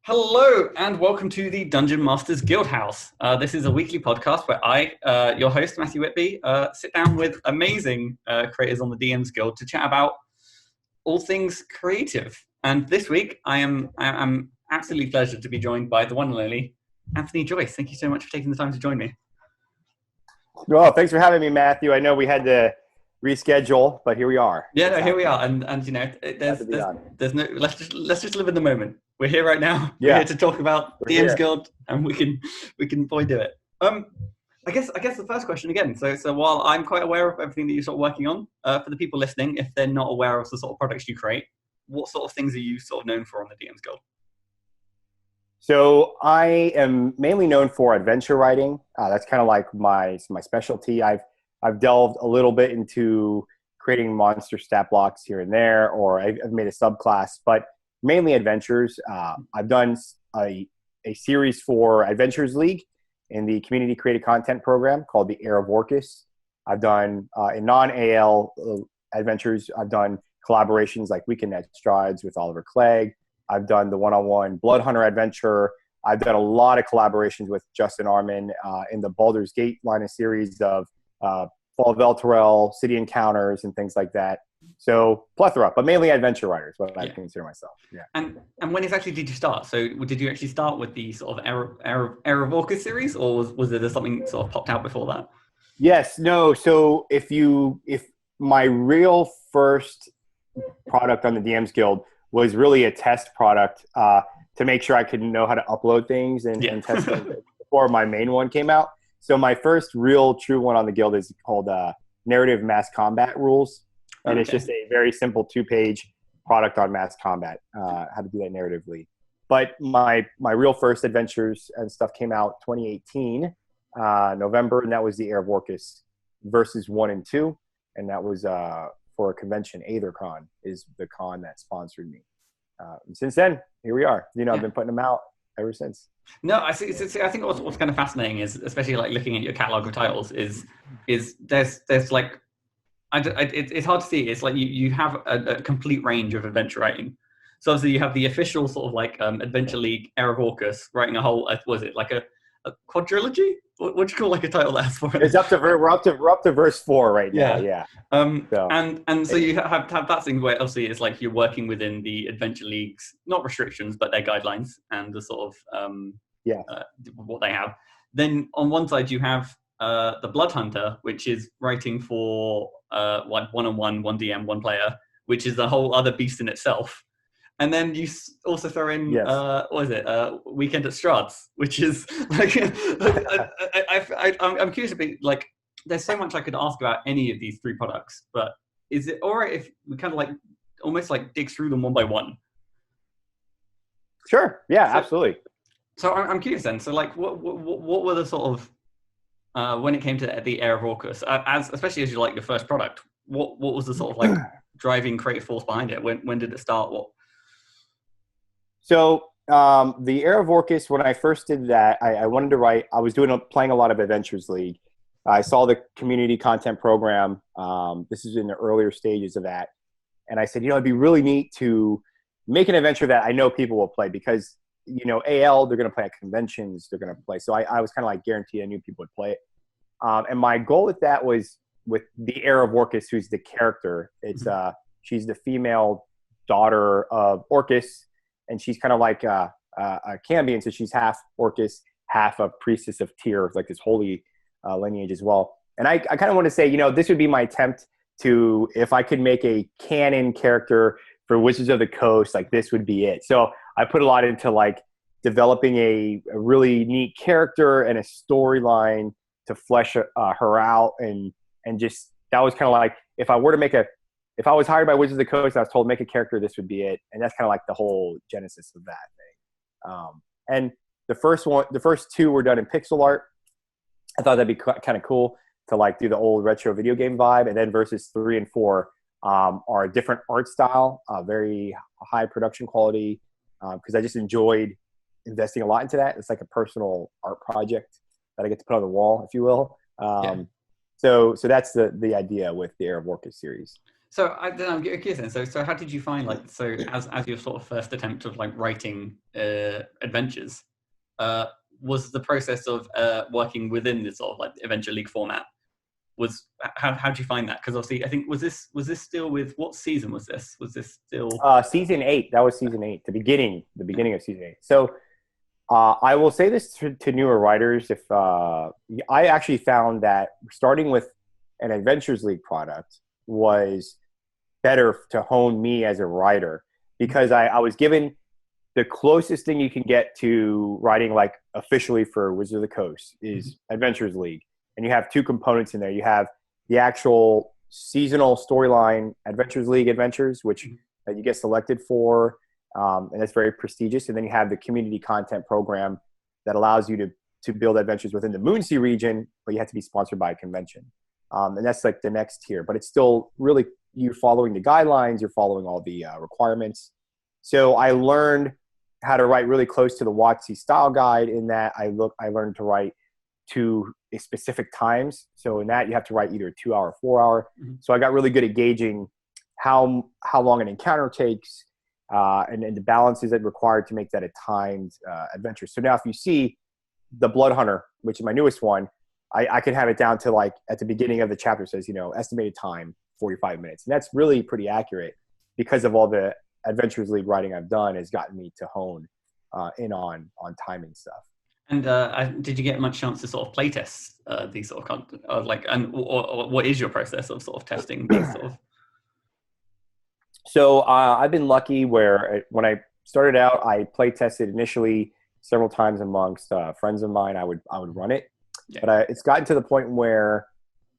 Hello and welcome to the Dungeon Masters Guild House. This is a weekly podcast where I, your host Matthew Whitby, sit down with amazing creators on the DMs Guild to chat about all things creative. And this week, I'm absolutely pleasured to be joined by the one and only Anthony Joyce. Thank you so much for taking the time to join me. Well, thanks for having me, Matthew. I know we had to reschedule, but here we are. Yeah, no, here we are, and you know, there's no let's just live in the moment. We're here right now. Yeah. We're here to talk about DMs Guild, and we can boy do it. I guess the first question again. So while I'm quite aware of everything that you're sort of working on, for the people listening, if they're not aware of the sort of products you create, what sort of things are you sort of known for on the DMs Guild? So I am mainly known for adventure writing. That's kind of like my specialty. I've delved a little bit into creating monster stat blocks here and there, or I've made a subclass, but mainly adventures. I've done a series for Adventures League in the community created content program called the Heir of Orcus. I've done in non-AL adventures, I've done collaborations like Weekend at Strides with Oliver Clegg. I've done the one-on-one Blood Hunter adventure. I've done a lot of collaborations with Justin Arman in the Baldur's Gate line of series of Fall of Elturel, City Encounters, and things like that. So plethora, but mainly adventure writers, what I consider myself. Yeah. And when exactly did you start? So did you actually start with the sort of Heir of Orcus series, or was there something sort of popped out before that? Yes, no. So if my real first product on the DMs Guild was really a test product to make sure I could know how to upload things and test them before my main one came out. So my first real true one on the guild is called Narrative Mass Combat Rules. And It's just a very simple 2-page product on mass combat, how to do that narratively. But my real first adventures and stuff came out 2018, November, and that was the Heir of Orcus versus 1 and 2. And that was for a convention, AetherCon is the con that sponsored me. And since then, here we are. I've been putting them out ever since. No, I see. I think what's kind of fascinating is, especially like looking at your catalog of titles, is there's like, it's hard to see. It's like you have a complete range of adventure writing. So obviously you have the official sort of like Adventure League Heir of Orcus writing a whole, was it like a quadrilogy? What do you call like a title that's for it? It's we're up to verse 4 right now. Yeah. So you have that thing where obviously it's like you're working within the Adventure League's not restrictions but their guidelines and the sort of what they have. Then on one side you have the Blood Hunter, which is writing for like one-on-one, one DM, one player, which is a whole other beast in itself. And then you also throw in, what is it, Weekend at Strides, which is like, I'm curious about, like, there's so much I could ask about any of these 3 products, but is it all right if we kind of like, almost like dig through them one by one? Sure. Yeah, absolutely. So I'm curious then. So like, what were the sort of, when it came to the Heir of Orcus, especially as you like your first product, what was the sort of like driving creative force behind it? When did it start? So the Heir of Orcus, when I first did that, I wanted to write. I was playing a lot of Adventures League. I saw the community content program. This is in the earlier stages of that, and I said, it'd be really neat to make an adventure that I know people will play because AL they're going to play at conventions, they're going to play. So I was kind of like guaranteed I knew people would play it. And my goal with that was with the Heir of Orcus, who's the character. It's she's the female daughter of Orcus. And she's kind of like a Cambion, so she's half Orcus, half a priestess of Tyr, like this holy lineage as well. And I kind of want to say, this would be my attempt to, if I could make a canon character for Wizards of the Coast, like this would be it. So I put a lot into like developing a really neat character and a storyline to flesh her out, and just that was kind of like if I was hired by Wizards of the Coast and I was told make a character, this would be it. And that's kind of like the whole genesis of that thing. And the first 2 were done in pixel art. I thought that'd be kind of cool to like do the old retro video game vibe. And then verses 3 and 4 are a different art style, very high production quality, because I just enjoyed investing a lot into that. It's like a personal art project that I get to put on the wall, if you will. So that's the idea with the Heir of Orcus series. So I'm curious then. So how did you find as your sort of first attempt of like writing adventures? Was the process of working within this sort of like Adventure League format? How did you find that? Because obviously, I think was this still with what season was this? Was this still season 8? That was season 8, the beginning of season 8. So I will say this to newer writers: if I actually found that starting with an Adventures League product was better to hone me as a writer, because I was given the closest thing you can get to writing like officially for Wizards of the Coast is Adventures League. And you have two components in there. You have the actual seasonal storyline Adventures League adventures, which you get selected for, and that's very prestigious. And then you have the community content program that allows you to build adventures within the Moonsea region, but you have to be sponsored by a convention. And that's like the next tier. But it's still really, you're following the guidelines, you're following all the requirements. So I learned how to write really close to the WotC style guide in that I learned to write to a specific times. So in that you have to write either a 2 hour, 4 hour. So I got really good at gauging how long an encounter takes and the balances that required to make that a timed adventure. So now if you see the Blood Hunter, which is my newest one, I can have it down to like at the beginning of the chapter says, estimated time 45 minutes. And that's really pretty accurate because of all the Adventures League writing I've done has gotten me to hone in on timing stuff. And did you get much chance to sort of playtest these sort of content, or what is your process of sort of testing these sort of? So I've been lucky where when I started out, I play tested initially several times amongst friends of mine. I would run it, but it's gotten to the point where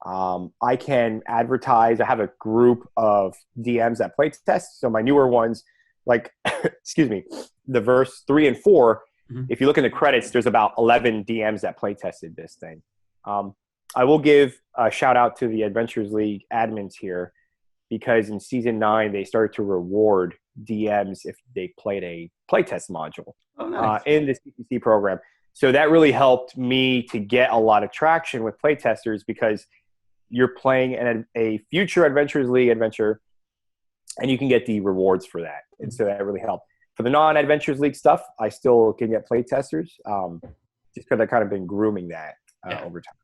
I can advertise. I have a group of DMs that play test. So my newer ones, like excuse me, the verse 3 and 4. If you look in the credits, there's about 11 DMs that play tested this thing. I will give a shout out to the Adventures League admins here, because in season 9, they started to reward DMs if they played a playtest module in the CPC program. So that really helped me to get a lot of traction with playtesters, because you're playing a future Adventures League adventure and you can get the rewards for that. And so that really helped. For the non-Adventures League stuff, I still can get playtesters just because I've kind of been grooming that over time.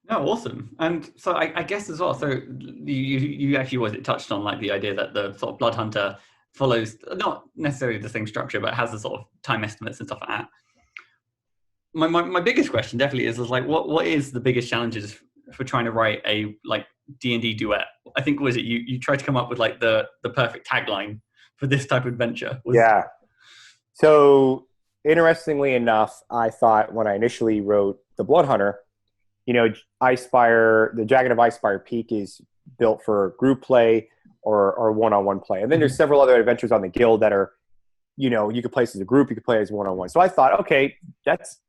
No, awesome. And so I guess as well, so you actually touched on like the idea that the sort of Blood Hunter follows not necessarily the same structure, but has the sort of time estimates and stuff like that. My biggest question definitely is like what is the biggest challenges for trying to write a like D&D duet? I think was it you tried to come up with like the perfect tagline for this type of adventure. So interestingly enough, I thought when I initially wrote the Blood Hunter, Icespire, the Dragon of Icespire Peak is built for group play or one-on-one play. And then there's several other adventures on the guild that are, you could play as a group, you could play as one-on-one. So I thought, okay, that's,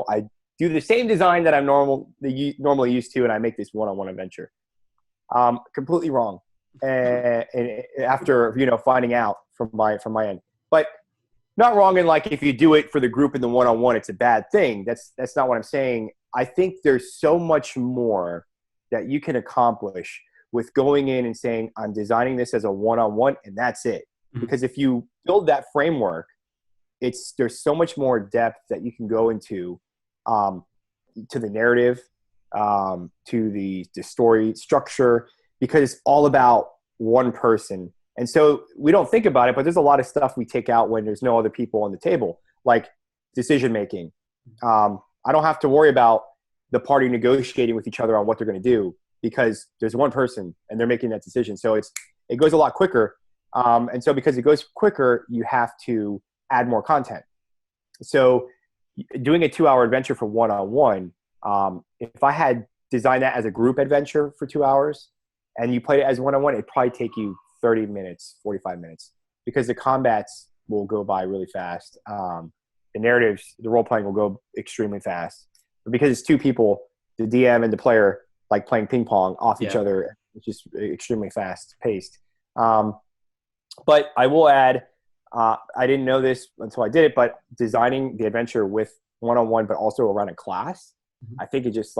I do the same design that I'm normally used to, and I make this one-on-one adventure. Completely wrong. And after, finding out from my end. But not wrong in like if you do it for the group and the one-on-one, it's a bad thing. That's not what I'm saying. I think there's so much more that you can accomplish with going in and saying, I'm designing this as a one-on-one, and that's it. Because if you build that framework, there's so much more depth that you can go into to the narrative, to the story structure, because it's all about one person. And so we don't think about it, but there's a lot of stuff we take out when there's no other people on the table, like decision making. I don't have to worry about the party negotiating with each other on what they're going to do, because there's one person and they're making that decision. So it goes a lot quicker. And so because it goes quicker, you have to add more content. So doing a 2-hour adventure for one-on-one, if I had designed that as a group adventure for 2 hours and you played it as one-on-one, it'd probably take you 30 minutes, 45 minutes, because the combats will go by really fast. The narratives, the role-playing will go extremely fast. But because it's two people, the DM and the player, like playing ping pong off each other, it's just extremely fast-paced. But I will add, I didn't know this until I did it, but designing the adventure with one-on-one, but also around a class, I think it just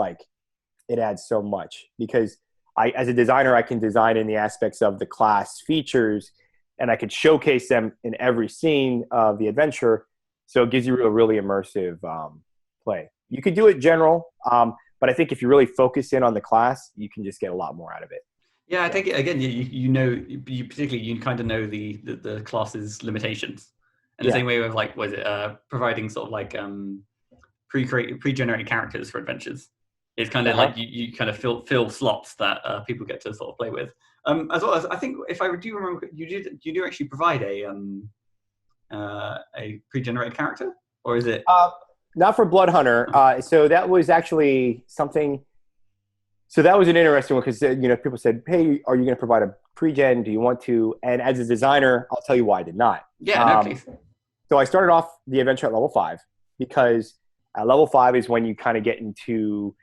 it adds so much, because as a designer, I can design in the aspects of the class features, and I could showcase them in every scene of the adventure. So it gives you a really immersive play. You could do it general, but I think if you really focus in on the class, you can just get a lot more out of it. Yeah, I think again, you particularly you kind of know the class's limitations. In the same way with like, was it providing sort of like pre-generated characters for adventures? It's kind of like you kind of fill slots that people get to sort of play with. As well as I think if I do remember, you do actually provide a pre-generated character, or is it? Not for Blood Hunter. So that was actually something. So that was an interesting one because people said, "Hey, are you going to provide a pre-gen? Do you want to?" And as a designer, I'll tell you why I did not. Yeah, no, please. So I started off the adventure at level 5 because at level 5 is when you kind of get into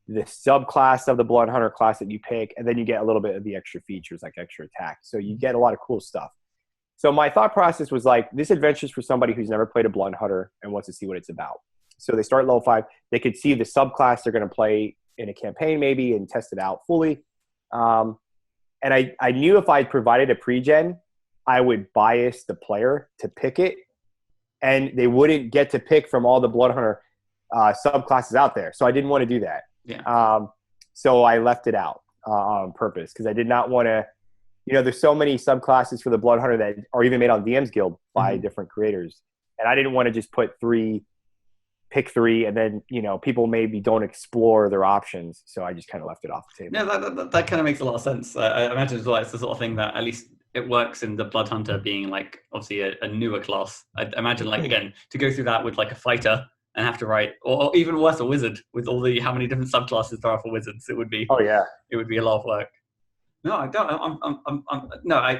the subclass of the Blood Hunter class that you pick, and then you get a little bit of the extra features like extra attack. So you get a lot of cool stuff. So my thought process was like, this adventure is for somebody who's never played a Blood Hunter and wants to see what it's about. So they start at level 5. They could see the subclass they're going to play in a campaign maybe and test it out fully. And I knew if I provided a pre-gen, I would bias the player to pick it, and they wouldn't get to pick from all the Blood Hunter subclasses out there. So I didn't want to do that. Yeah. So I left it out on purpose because I did not want to, there's so many subclasses for the Blood Hunter that are even made on DMsGuild by different creators. And I didn't want to just pick 3 and then, people maybe don't explore their options. So I just kind of left it off the table. No, that kind of makes a lot of sense. I imagine as well, it's the sort of thing that at least it works in the Blood Hunter being like obviously a newer class. I imagine like, again, to go through that with like a fighter and have to write, or even worse, a wizard with all the how many different subclasses there are for wizards. It would be it would be a lot of work. No, I don't.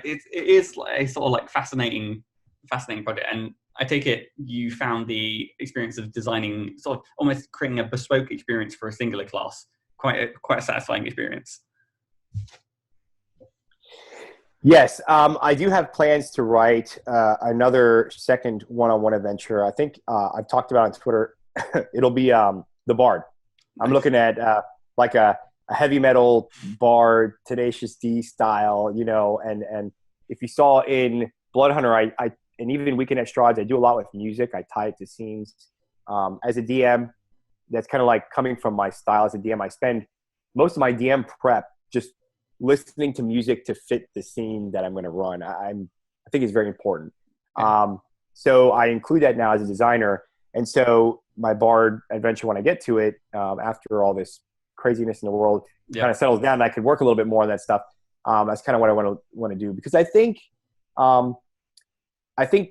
It is like a sort of like fascinating project, and I take it you found the experience of designing, sort of almost creating a bespoke experience for a singular class, quite a satisfying experience. Yes, I do have plans to write another second one-on-one adventure. I think I've talked about on Twitter. It'll be the Bard. Nice. I'm looking at like a heavy metal Bard, Tenacious D style, and if you saw in Blood Hunter, I and even Weekend at Strahd, I do a lot with music. I tie it to scenes. As a DM, that's kind of like coming from my style as a DM. I spend most of my DM prep just listening to music to fit the scene that I'm going to run. I think it's very important. So I include that now as a designer. And so my Bard adventure, when I get to it, after all this craziness in the world kind of settles down, and I could work a little bit more on that stuff. That's kind of what I want to do, because I think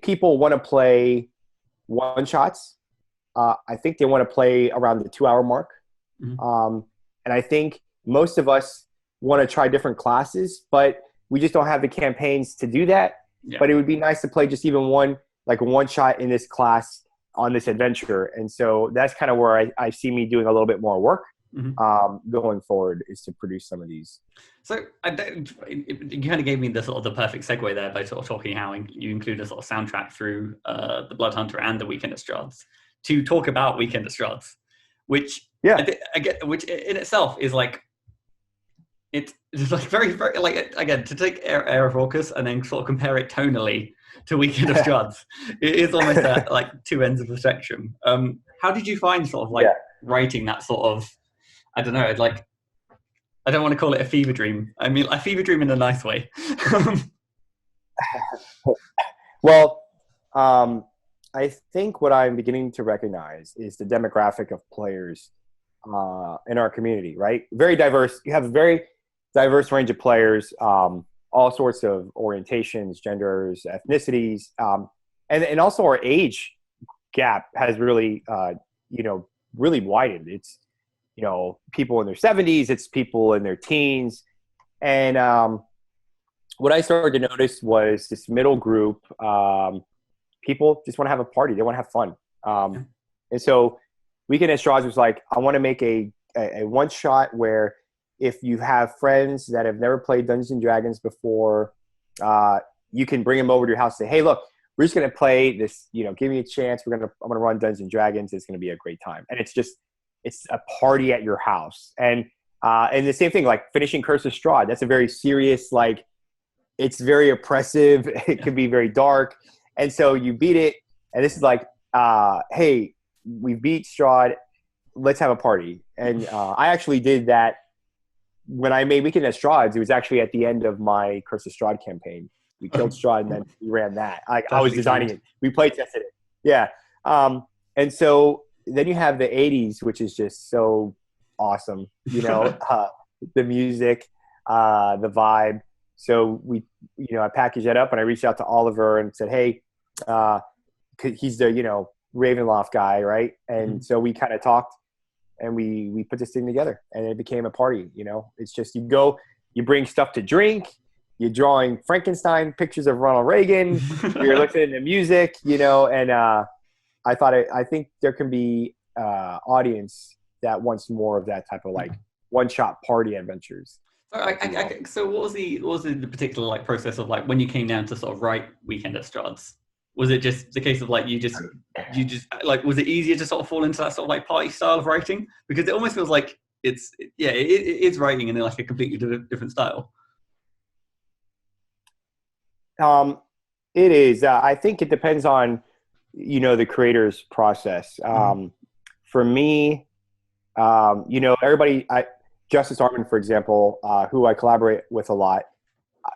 people want to play one shots. I think they want to play around the 2-hour mark. Mm-hmm. And I think most of us want to try different classes, but we just don't have the campaigns to do that. Yeah. But it would be nice to play just even one shot in this class on this adventure. And so that's kind of where I see me doing a little bit more work going forward, is to produce some of these. So you kind of gave me the sort of the perfect segue there by sort of talking how you include a sort of soundtrack through the Blood Hunter and the Weekend at Strahd to talk about Weekend at Strahd, which which in itself is like, it's like very, very, like, again, to take Air of Orcus and then sort of compare it tonally to Weekend of Strahd, it is almost at like two ends of the spectrum. How did you find sort of like writing that sort of, I don't know, like, I don't want to call it a fever dream. I mean, a fever dream in a nice way. Well, I think what I'm beginning to recognize is the demographic of players in our community, right? Very diverse. You have a very diverse range of players, all sorts of orientations, genders, ethnicities, and also our age gap has really, really widened. It's, people in their 70s, it's people in their teens. And what I started to notice was this middle group, people just want to have a party. They want to have fun. And so Weekend at Strahd was like, I want to make a one shot where if you have friends that have never played Dungeons and Dragons before, you can bring them over to your house and say, hey, look, we're just going to play this, give me a chance. I'm going to run Dungeons and Dragons. It's going to be a great time. And it's a party at your house. And And the same thing, like finishing Curse of Strahd. That's a very serious, like, it's very oppressive. It can be very dark. And so you beat it, and this is like, hey, we beat Strahd. Let's have a party. And I actually did that when I made Weekend at Strahd's. It was actually at the end of my Curse of Strahd campaign. We killed Strahd, and then we ran that. I was designing it. We play tested it. Yeah. And so then you have the 80s, which is just so awesome. You know, the music, the vibe. So we, you know, I packaged that up, and I reached out to Oliver and said, hey, he's the, you know, Ravenloft guy, right? And so we kind of talked, and we put this thing together, and it became a party. You know, it's just, you go, you bring stuff to drink, you're drawing Frankenstein pictures of Ronald Reagan, you're listening to music, you know, and I think there can be audience that wants more of that type of like one-shot party adventures. So what was the particular like process of like when you came down to sort of write Weekend at Strahd's? Was it just the case of like you just like, was it easier to sort of fall into that sort of like party style of writing? Because it almost feels like it's writing in like a completely different style. It is. I think it depends on, you know, the creator's process. For me, you know, everybody, Justice Hartman, for example, who I collaborate with a lot,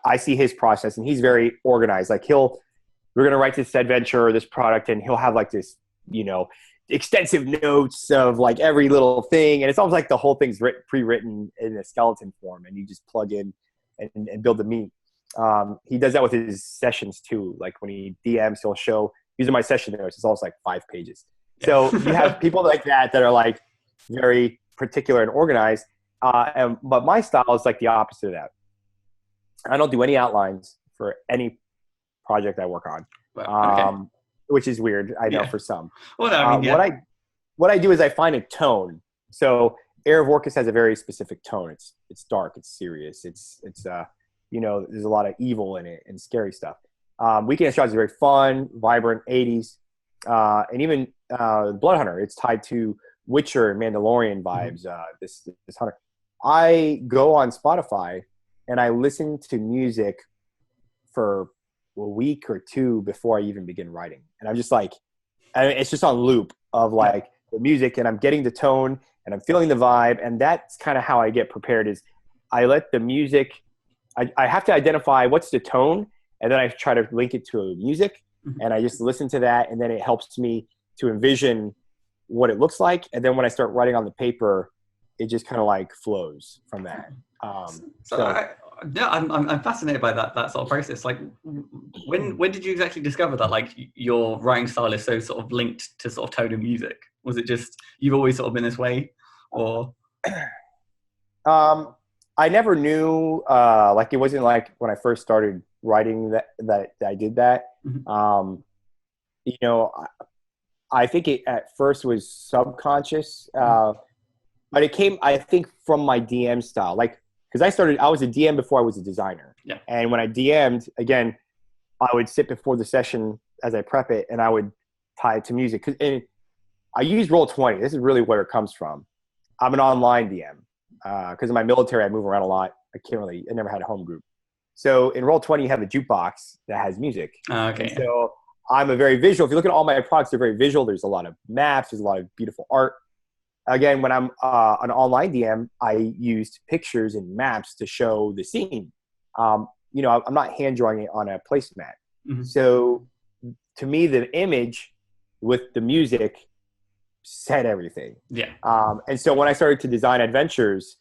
I see his process, and he's very organized. Like we're going to write this adventure or this product, and he'll have like this, you know, extensive notes of like every little thing. And it's almost like the whole thing's pre-written in a skeleton form, and you just plug in and build the meat. He does that with his sessions too. Like when he DMs, he'll show, these are my session notes. It's almost like 5 pages. So you have people like that are like very particular and organized. But my style is like the opposite of that. I don't do any outlines for any project I work on, which is weird, I know, for some. Well, I mean, what I do is I find a tone. So Heir of Orcus has a very specific tone. It's dark, it's serious, it's you know, there's a lot of evil in it and scary stuff. Weekend at Strahd's is very fun, vibrant, 80s, and even Blood Hunter. It's tied to Witcher and Mandalorian vibes. This hunter. I go on Spotify and I listen to music for a week or 2 before I even begin writing, and I'm just like, it's just on loop of like the music, and I'm getting the tone and I'm feeling the vibe, and that's kind of how I get prepared. Is I let the music. I have to identify what's the tone, and then I try to link it to music, and I just listen to that, and then it helps me to envision what it looks like, and then when I start writing on the paper, it just kind of like flows from that. I'm fascinated by that sort of process. Like, when did you exactly discover that like your writing style is so sort of linked to sort of tone and music? Was it just you've always sort of been this way, or? I never knew, like it wasn't like when I first started writing that I did that. You know, I think it at first was subconscious, but it came, I think, from my DM style. Like, because I was a DM before I was a designer. Yeah. And when I DM'd, again, I would sit before the session as I prep it, and I would tie it to music. And I use Roll20. This is really where it comes from. I'm an online DM. Because in my military, I move around a lot. I never had a home group. So in Roll20, you have a jukebox that has music. Okay. And so I'm a very visual. If you look at all my products, they're very visual. There's a lot of maps. There's a lot of beautiful art. Again, when I'm an online DM, I used pictures and maps to show the scene. You know, I'm not hand drawing it on a placemat. So to me, the image with the music said everything. Yeah. And so when I started to design adventures,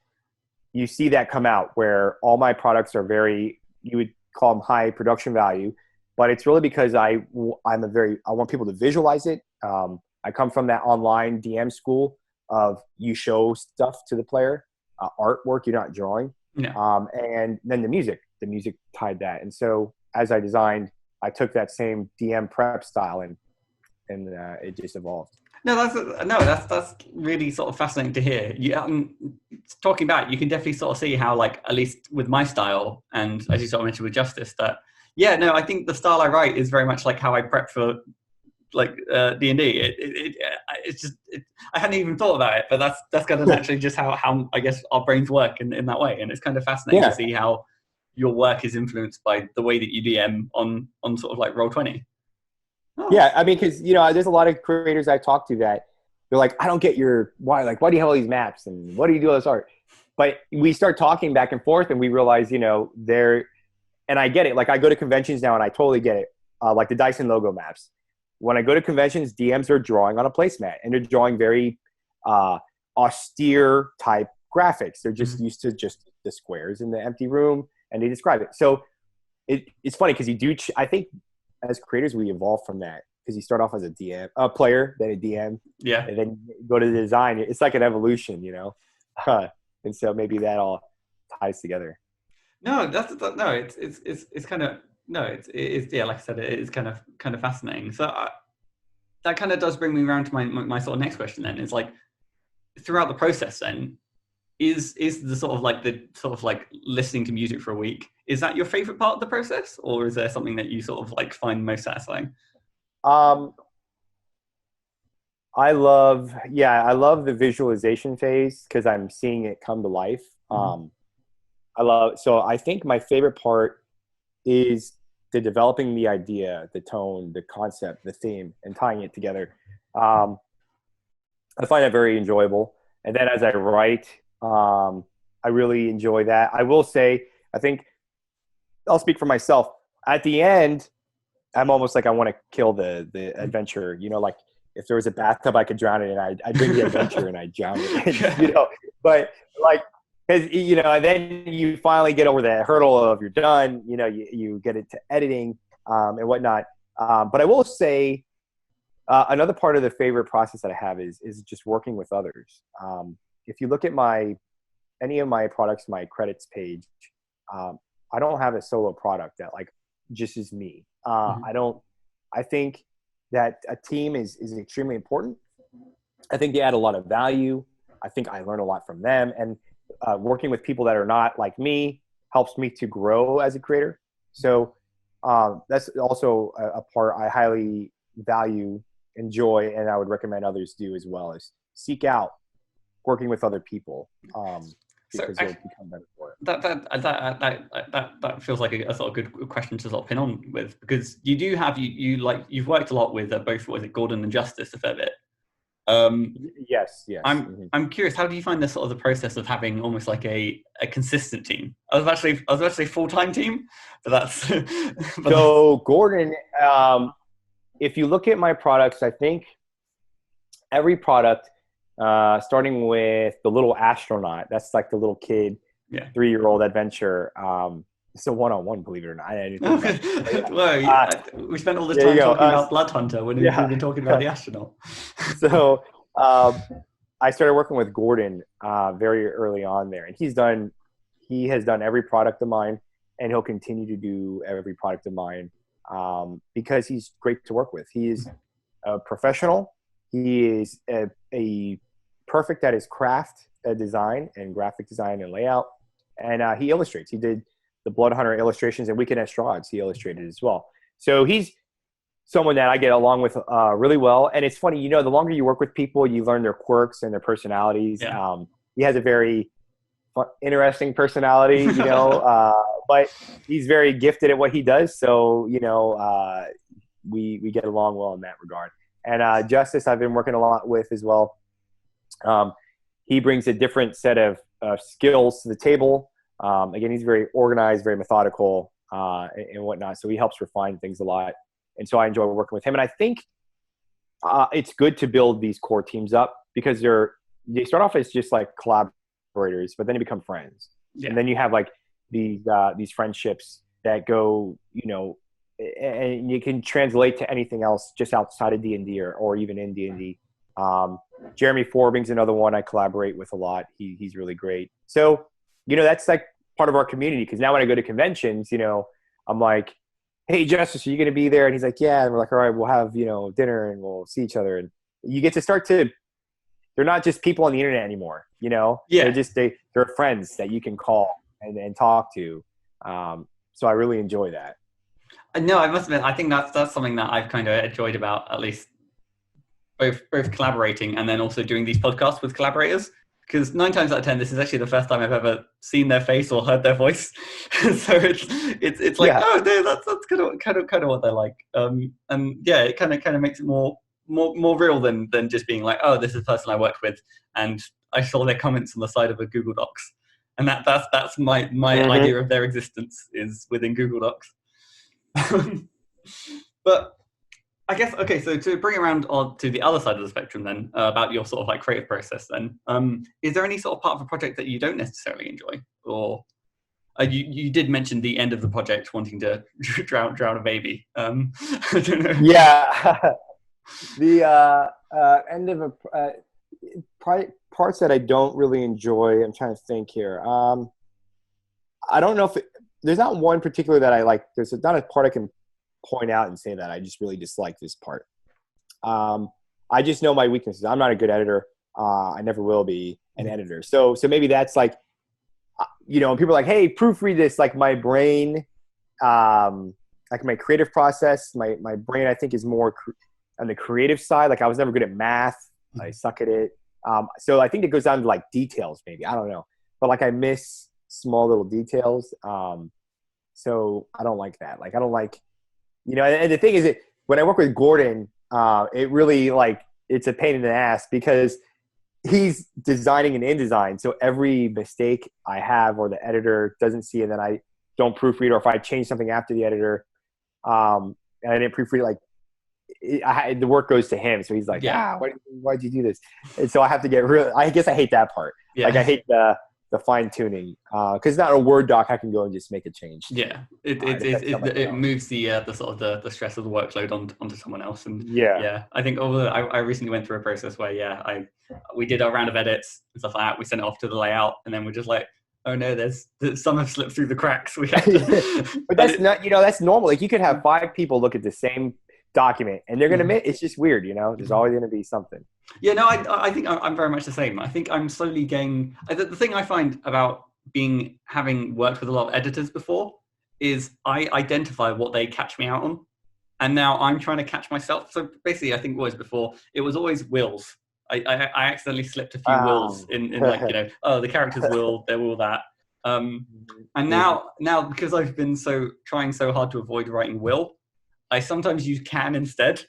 you see that come out where all my products are very, you would call them high production value, but it's really because I want people to visualize it. I come from that online DM school of you show stuff to the player, artwork, you're not drawing. Yeah. And then the music tied that. And so as I designed, I took that same DM prep style and it just evolved. No, that's really sort of fascinating to hear. Talking about, you can definitely sort of see how, like, at least with my style, and as you sort of mentioned with Justice, that I think the style I write is very much like how I prep for D&D. I hadn't even thought about it, but that's kind of naturally just how I guess our brains work in that way, and it's kind of fascinating to see how your work is influenced by the way that you DM on sort of like Roll20. Oh. Yeah, I mean, because there's a lot of creators I talk to that they're like, I don't get why do you have all these maps and what do you do all this art? But we start talking back and forth, and we realize and I get it. Like I go to conventions now, and I totally get it. Like the Dyson logo maps. When I go to conventions, DMs are drawing on a placemat, and they're drawing very austere type graphics. They're just used to just the squares in the empty room, and they describe it. So it's funny because I think as creators we evolve from that, because you start off as a player, then a DM, and then go to the design. It's like an evolution, and so maybe that all ties together. No, it's kind of like I said, it is kind of fascinating. So that kind of does bring me around to my sort of next question. Then is like throughout the process, then is the sort of like listening to music for a week, is that your favorite part of the process, or is there something that you sort of like find most satisfying? I love the visualization phase because I'm seeing it come to life. So I think my favorite part is the developing the idea, the tone, the concept, the theme, and tying it together. I find that very enjoyable. And then as I write, I really enjoy that. I will say, I think I'll speak for myself. At the end, I'm almost like I want to kill the adventure. Like if there was a bathtub I could drown it in, I'd bring the adventure and I'd drown it in, But like, because, and then you finally get over the hurdle of you're done, you get into editing and whatnot. But I will say another part of the favorite process that I have is just working with others. If you look at any of my products, my credits page, I don't have a solo product that like just is me. I think that a team is extremely important. I think they add a lot of value. I think I learn a lot from them, and working with people that are not like me helps me to grow as a creator. So that's also a part I highly value, enjoy, and I would recommend others do as well, is seek out working with other people because you'll become better for it. That feels like a sort of good question to sort of pin on with, because you do have you've worked a lot with both, was it Gordon and Justice a fair bit? Yes. I'm curious, how do you find the sort of the process of having almost like a consistent team? I was actually full-time team, but that's so Gordon, if you look at my products, I think every product, starting with the little astronaut, that's like the little kid, 3-year-old adventure. It's a one-on-one, believe it or not. We spent all this time talking about Blood Hunter when we've been talking about the astronaut. So I started working with Gordon very early on there, and he has done every product of mine, and he'll continue to do every product of mine because he's great to work with. He is a professional. He is a perfect at his craft, design and graphic design and layout, and he illustrates. He did the Blood Hunter illustrations, and Weekend at Strahd's he illustrated as well. So he's someone that I get along with really well. And it's funny, the longer you work with people, you learn their quirks and their personalities. Yeah. He has a very interesting personality, but he's very gifted at what he does. So, we get along well in that regard. And Justice, I've been working a lot with as well. He brings a different set of skills to the table. Again, he's very organized, very methodical, and whatnot. So he helps refine things a lot. And so I enjoy working with him. And I think it's good to build these core teams up because they start off as just like collaborators, but then you become friends. Yeah. And then you have like these friendships that go, and you can translate to anything else just outside of D&D or even in D&D. Jeremy Forbing's another one I collaborate with a lot. He's really great. So, that's like part of our community, because now when I go to conventions, I'm like, hey, Justice, are you going to be there? And he's like, yeah. And we're like, all right, we'll have, dinner and we'll see each other. And you get to they're not just people on the internet anymore, Yeah. They're friends that you can call and talk to. So I really enjoy that. No, I must admit, I think that's something that I've kind of enjoyed about at least both collaborating and then also doing these podcasts with collaborators. Because 9 times out of 10, this is actually the first time I've ever seen their face or heard their voice. So it's like, Yeah. oh no, that's kind of what they're like. And yeah, it kind of makes it more real than just being like, oh, this is the person I worked with and I saw their comments on the side of a Google Docs. And that's my idea of their existence is within Google Docs. But I guess, okay, so to bring it around on to the other side of the spectrum then, about your sort of like creative process then, is there any sort of part of a project that you don't necessarily enjoy? Or you did mention the end of the project wanting to drown a baby. I don't know. Yeah. The end of parts that I don't really enjoy, I'm trying to think here. I don't know if there's not one particular that I like. There's not a part I can point out and say that I just really dislike this part. I just know my weaknesses. I'm not a good editor. I never will be an editor. So maybe that's like, when people are like, hey, proofread this, like my brain, like my creative process, my brain, I think is more on the creative side. Like I was never good at math. I suck at it. So I think it goes down to like details maybe. I don't know. But like I miss small little details. So I don't like that. Like I don't like, and the thing is when I work with Gordon, it really like, it's a pain in the ass because he's designing an InDesign. So every mistake I have or the editor doesn't see, and then I don't proofread, or if I change something after the editor, and I didn't proofread, like the work goes to him. So he's like, why'd you do this? And so I have to get I guess I hate that part. Yeah. Like I hate the fine tuning because it's not a Word doc. I can go and just make a change. Yeah, it moves the sort of the stress of the workload onto someone else. And yeah, I think I recently went through a process where we did a round of edits and stuff like that. We sent it off to the layout, and then we're just like, oh no, some have slipped through the cracks. We have to, but that's not that's normal. Like you could have 5 people look at the same document and they're gonna it's just weird. There's always gonna be something. Yeah, no, I think I'm very much the same. I think I'm slowly getting the thing I find about having worked with a lot of editors before is I identify what they catch me out on, and now I'm trying to catch myself. So basically, I think before it was always wills. I accidentally slipped a few wills in like the characters will, they will that. And now because I've been trying so hard to avoid writing will, I sometimes use can instead.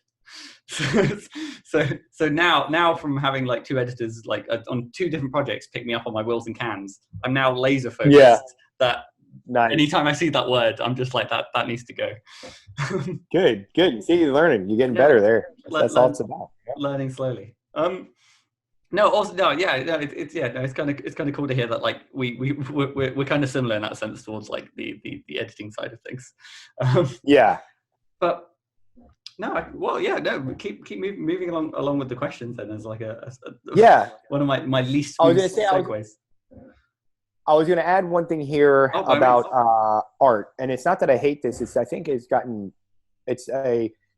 So now from having like 2 editors like on 2 different projects pick me up on my wills and cans, I'm now laser focused that anytime I see that word, I'm just like that needs to go. Good. You see, you're learning, you're getting better there. That's all it's about. Learning slowly. It's kind of cool to hear that like we're kind of similar in that sense towards like the editing side of things. But keep moving along with the questions. Then there's like one of my least segues. I was going to add one thing here about art, and it's not that I hate this. I think it's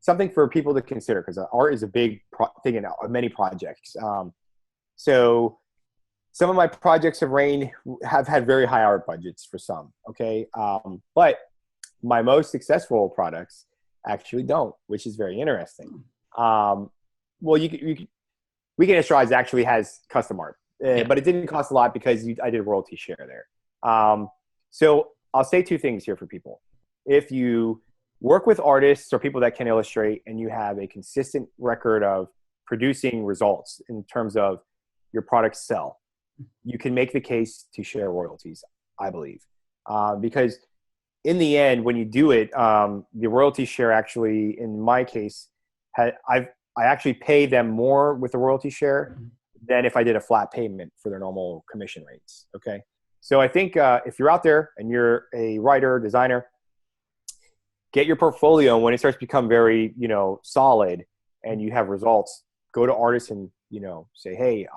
something for people to consider because art is a big thing in many projects. So some of my projects have had very high art budgets for some. Okay, but my most successful products actually don't, which is very interesting. Weekend at Strides actually has custom art, but it didn't cost a lot because I did royalty share there. So I'll say 2 things here for people. If you work with artists or people that can illustrate and you have a consistent record of producing results in terms of your products sell, you can make the case to share royalties, I believe. Because in the end, when you do it, the royalty share actually, in my case, I actually pay them more with the royalty share than if I did a flat payment for their normal commission rates. Okay, so I think if you're out there and you're a writer, designer, get your portfolio. And when it starts to become very, solid, and you have results, go to artists and say, hey,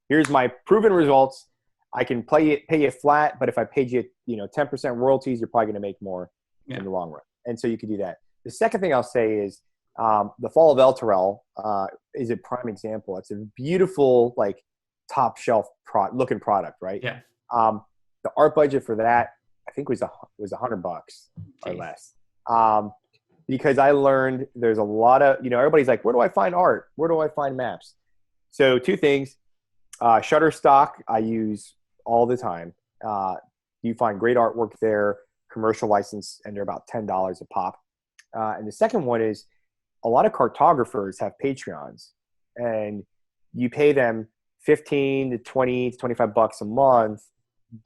here's my proven results. I can pay you flat, but if I paid you, 10% royalties, you're probably going to make more in the long run. And so you can do that. The second thing I'll say is the Fall of El Terrell is a prime example. It's a beautiful, like top shelf looking product, right? Yeah. The art budget for that, I think was $100 or less. because I learned there's a lot of, everybody's like, where do I find art? Where do I find maps? So two things, Shutterstock I use all the time. You find great artwork there, commercial license, and they're about $10 a pop. And the second one is a lot of cartographers have Patreons, and you pay them 15 to 20 to 25 bucks a month,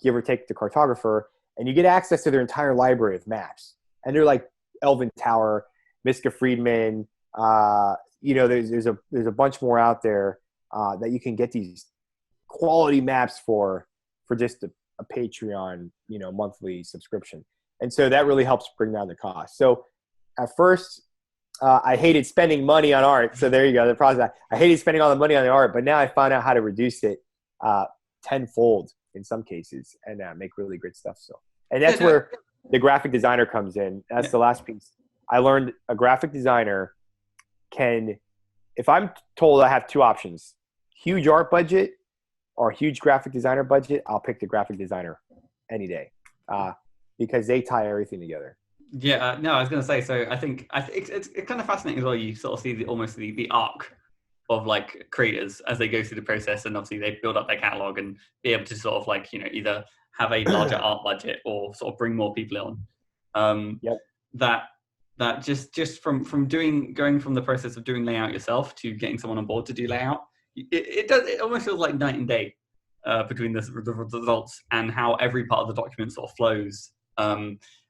give or take the cartographer, and you get access to their entire library of maps. And they're like Elvin Tower, Miska Friedman, there's a bunch more out there that you can get these quality maps for just a Patreon, monthly subscription. And so that really helps bring down the cost. So at first, I hated spending money on art. So there you go, the process. I hated spending all the money on the art, but now I found out how to reduce it tenfold in some cases and make really great stuff. So, and that's where the graphic designer comes in. That's the last piece. I learned a graphic designer if I'm told I have two options, huge art budget or huge graphic designer budget, I'll pick the graphic designer any day because they tie everything together. Yeah, no, I was going to say, so I think it's kind of fascinating as well. You sort of see almost the arc of like creators as they go through the process, and obviously they build up their catalog and be able to sort of like, either have a larger art budget or sort of bring more people on. That just from going from the process of doing layout yourself to getting someone on board to do layout, it almost feels like night and day between the results and how every part of the document sort of flows.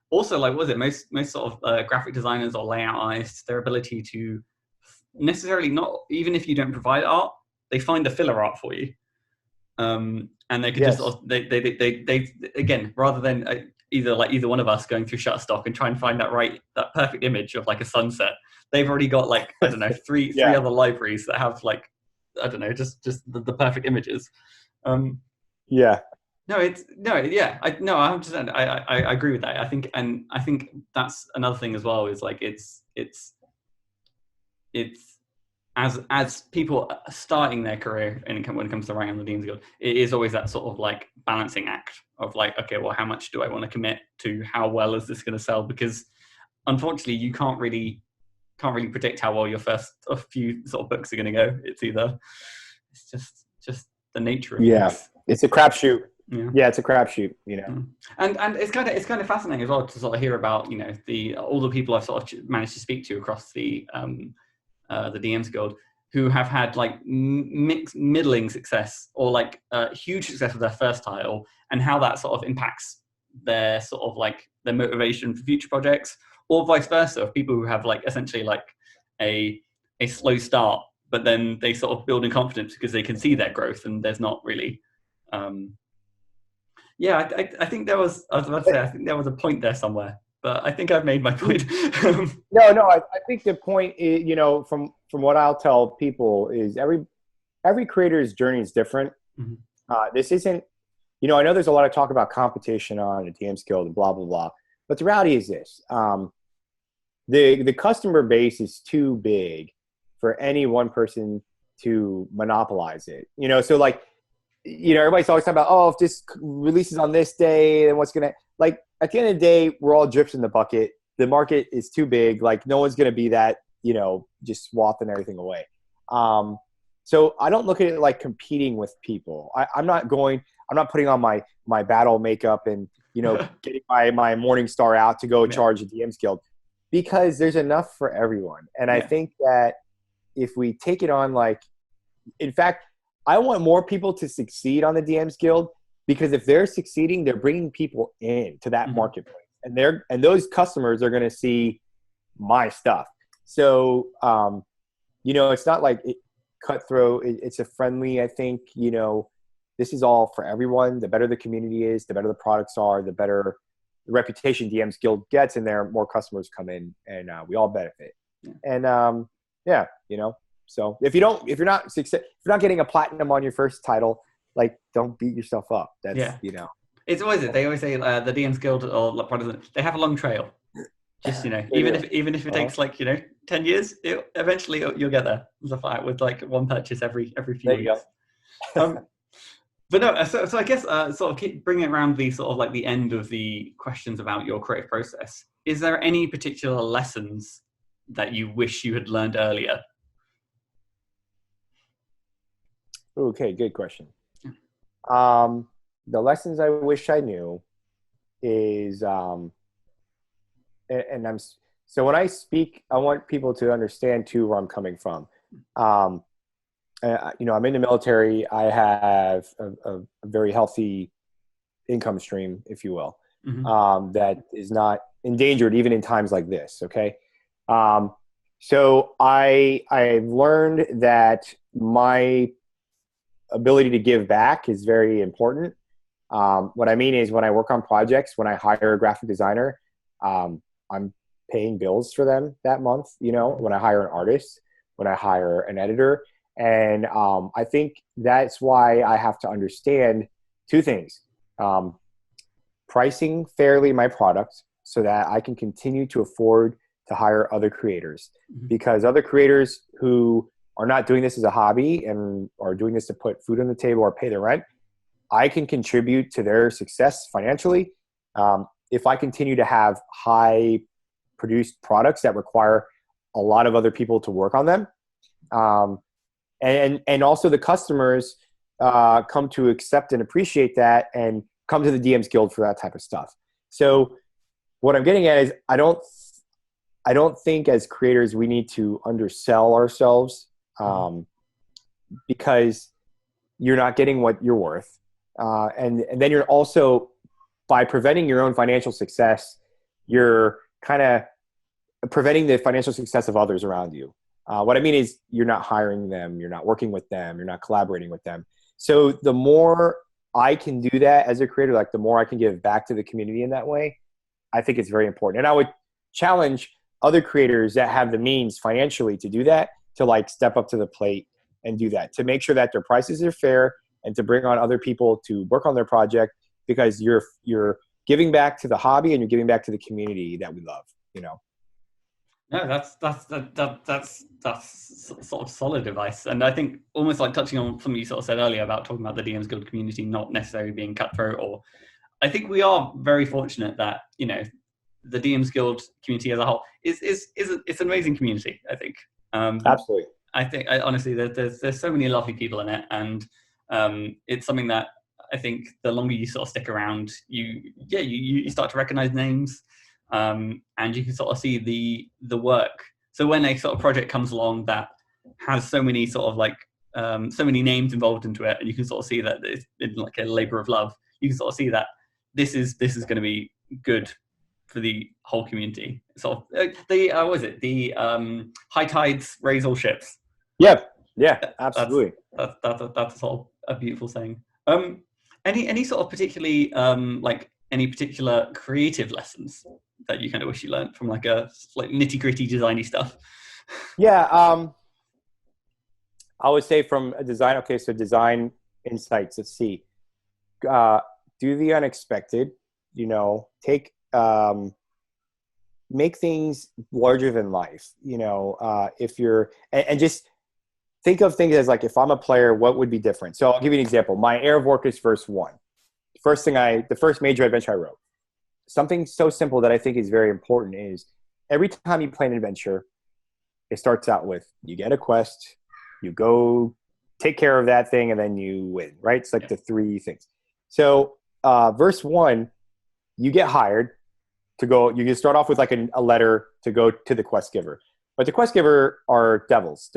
Also, like, was it most sort of graphic designers or layout artists, their ability to necessarily not, even if you don't provide art, they find the filler art for you, and they can just sort of, they again, rather than either one of us going through Shutterstock and trying to find that perfect image of like a sunset, they've already got like, I don't know, three other libraries that have like, I don't know, just the perfect images. I 100%. I agree with that. I think that's another thing as well, is like it's as people are starting their career and when it comes to writing on the DMsGuild, it is always that sort of like balancing act of like, okay, well, how much do I want to commit to? How well is this going to sell? Because unfortunately, you can't really predict how well your first few sort of books are going to go. It's just the nature of things. It's a crapshoot. Yeah, it's a crapshoot, And it's kind of fascinating as well to sort of hear about all the people I've sort of managed to speak to across the DMsGuild who have had like middling success or like huge success with their first title, and how that sort of impacts their sort of like their motivation for future projects, or vice versa, of people who have like essentially like a slow start, but then they sort of build in confidence because they can see their growth, and there's not really I think there was a point there somewhere, but I think I've made my point. No, I think the point is, from what I'll tell people is every creator's journey is different. Mm-hmm. This isn't, I know there's a lot of talk about competition on the DMsGuild and blah, blah, blah, but the reality is this, the customer base is too big for any one person to monopolize it, so like, everybody's always talking about, if this releases on this day, then what's going to, like, at the end of the day, we're all drips in the bucket. The market is too big. Like, no one's going to be that, just swathing everything away. So I don't look at it like competing with people. I'm not putting on my battle makeup and, getting my morning star out to go charge the DMsGuild, because there's enough for everyone. And I think that if we take it on, like, in fact, I want more people to succeed on the DMsGuild, because if they're succeeding, they're bringing people in to that marketplace, and those customers are going to see my stuff. So, it's not like cutthroat. It's a friendly, I think, this is all for everyone. The better the community is, the better the products are, the better the reputation DMsGuild gets, and there more customers come in, and we all benefit. And so if you're not getting a platinum on your first title, like, don't beat yourself up. That's It's always they always say the DMsGuild or they have a long trail. Just even if it takes like 10 years, eventually you'll get there. Stuff like that, with like one purchase every few weeks. But no, so I guess sort of keep bringing it around the sort of like the end of the questions about your creative process is there any particular lessons that you wish you had learned earlier? Okay, good question. The lessons I wish I knew is, and so when I speak, I want people to understand too where I'm coming from. I'm in the military. I have a very healthy income stream, if you will, that is not endangered even in times like this. Okay. So I've learned that my ability to give back is very important. What I mean is when I work on projects, when I hire a graphic designer, I'm paying bills for them that month, when I hire an artist, when I hire an editor. And I think that's why I have to understand two things. Pricing fairly my product so that I can continue to afford to hire other creators, because other creators who are not doing this as a hobby and are doing this to put food on the table or pay their rent, I can contribute to their success financially if I continue to have high produced products that require a lot of other people to work on them. And also the customers come to accept and appreciate that and come to the DMs Guild for that type of stuff. So what I'm getting at is I don't think as creators we need to undersell ourselves because you're not getting what you're worth. And then you're also, by preventing your own financial success, you're kind of preventing the financial success of others around you. What I mean is you're not hiring them, you're not working with them, you're not collaborating with them. So the more I can do that as a creator, like the more I can give back to the community in that way, I think it's very important. And I would challenge other creators that have the means financially to do that, to like step up to the plate and do that, to make sure that their prices are fair and to bring on other people to work on their project, because you're giving back to the hobby and you're giving back to the community that we love, No, that's sort of solid advice. And I think almost like touching on something you sort of said earlier about talking about the DMs Guild community not necessarily being cutthroat, or I think we are very fortunate that, the DMs Guild community as a whole is it's an amazing community, I think. Absolutely. I think honestly there's so many lovely people in it, and it's something that I think the longer you sort of stick around, you start to recognize names. And you can sort of see the work. So when a sort of project comes along that has so many sort of like so many names involved into it, and you can sort of see that it's been like a labor of love, you can sort of see that this is going to be good for the whole community. Sort of the high tides raise all ships. Yeah, absolutely. That's sort of a beautiful saying. Any sort of particularly like any particular creative lessons that you kind of wish you learned from like nitty gritty designy stuff? Yeah, I would say from a design. Okay, so design insights. Let's see. Do the unexpected. Take make things larger than life. If you're and just think of things as like, if I'm a player, what would be different? So I'll give you an example. My Era of Orcus verse 1. The first major adventure I wrote. Something so simple that I think is very important is every time you play an adventure, it starts out with you get a quest, you go take care of that thing, and then you win, right? It's like the three things. So verse 1, you get hired to go. You can start off with like a letter to go to the quest giver, but the quest giver are devils.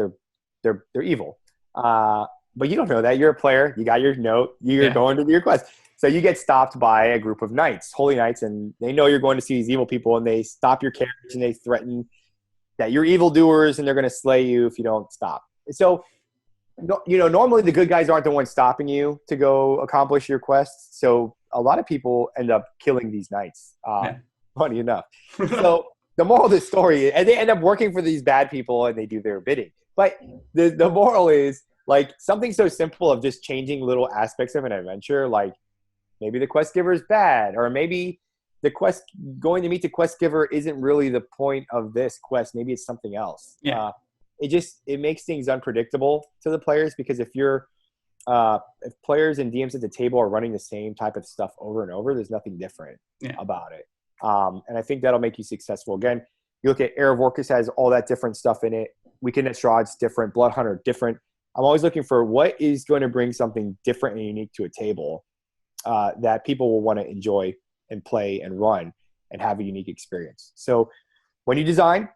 They're evil. But you don't know that. You're a player. You got your note. You're going to do your quest. So you get stopped by a group of knights, holy knights, and they know you're going to see these evil people, and they stop your carriage and they threaten that you're evildoers and they're going to slay you if you don't stop. So, normally the good guys aren't the ones stopping you to go accomplish your quests. So a lot of people end up killing these knights, funny enough. So the moral of the story, and they end up working for these bad people and they do their bidding. But the moral is like something so simple of just changing little aspects of an adventure, like maybe the quest giver is bad, or maybe going to meet the quest giver isn't really the point of this quest. Maybe it's something else. Yeah. It makes things unpredictable to the players, because if players and DMs at the table are running the same type of stuff over and over, there's nothing different about it. And I think that'll make you successful. Again, you look at Era of Orcus has all that different stuff in it. Weekend at Strahd's different. Blood Hunter different. I'm always looking for what is going to bring something different and unique to a table that people will want to enjoy and play and run and have a unique experience. So when you design,